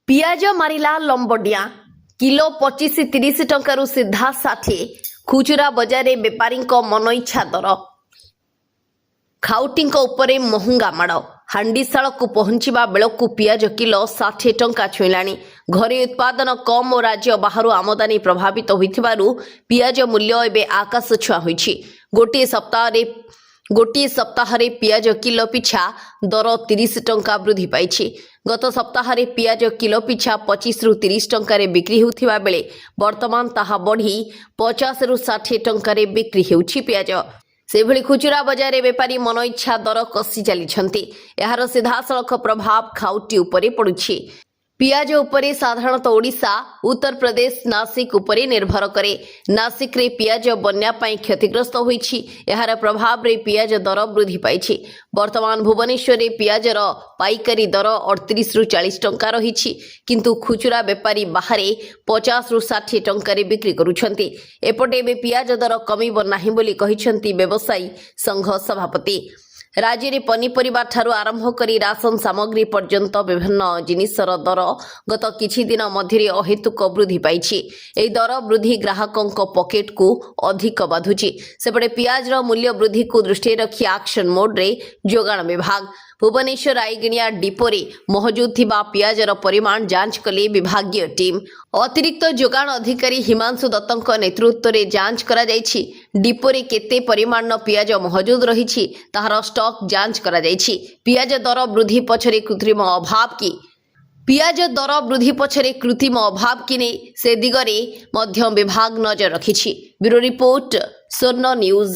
पियाज मारिला लंबडिया किलो 25-30 टंकारु सीधा 60 खुचुरा बजार बेपारी मन इच्छा दर खाउटी उपरे महंगा माड़ हांडीशाल को पहुंचवा बेलू पियाज किलो 60 टंका छुईला। घरे उत्पादन कम और राज्य बाहर आमदानी प्रभावित होइथिबारु पियाज मूल्य एबे आकाश छुआ होइछि। गोटे सप्ताह पियाज किलो पिछा दर 30 टंका वृद्धि पाई। गत सप्ताह पियाज किलो पिछा 25 ରୁ 30 टंकार बिक्री होउथिबा बेले वर्तमान ताहा बढ़ी 50 ରୁ 60 टंकार बिक्री हेउछि। पियाज से भली खुचुरा बजार बेपारी मन इच्छा दर कसी चली। यार सीधासलख प्रभाव खाउटी उपरे पड़ुछि। पियाज उपरे साधारणतः ओडिशा, उत्तर प्रदेश, नासिक उपरे निर्भर करे। नासिक रे पियाज बन्या पाई क्षतिग्रस्त होइछि। यार प्रभाव रे पियाज दर वृद्धि पाइछि। वर्तमान भुवनेश्वर रे पियाजर पाइकारी दर 38 ରୁ 40 टंका रहिछि, किंतु खुचुरा बेपारी बाहरे 50 ରୁ 60 टंकारे बिक्री करुछंती। एपटे बे पियाज दर कमिब नाही बोली कहिछंती व्यवसायी संघ सभापति। राज्य में पनीपरिबा ठारू आरंभ करी राशन सामग्री पर्यंत विभिन्न जिनिसर दर गत किछि दिन मध्य अहेतुक वृद्धि पाइछि। एही दर वृद्धि ग्राहकों पॉकेट को अधिक बाधुछि। सेपटे पियाज मूल्य वृद्धि को दृष्टि रखी एक्शन मोड रे जोगाण विभाग भुवनेश्वर आईगिणिया डिपोरे मौजूद थिबा पियाजर परिमाण जांच कले विभागीय टीम। अतिरिक्त जोगाण अधिकारी हिमांशु दत्तଙ୍କ नेतृत्व रे जांच करा जायछि। डिपोरे केते परिमाण पियाज मौजूद रहिछि ताहार स्टॉक जांच करा जायछि। पियाज दर वृद्धि पछरे कृत्रिम अभाव कि नै से दिगरे मध्य विभाग नजर रखिछि। ब्यूरो रिपोर्ट स्वर्ण न्यूज।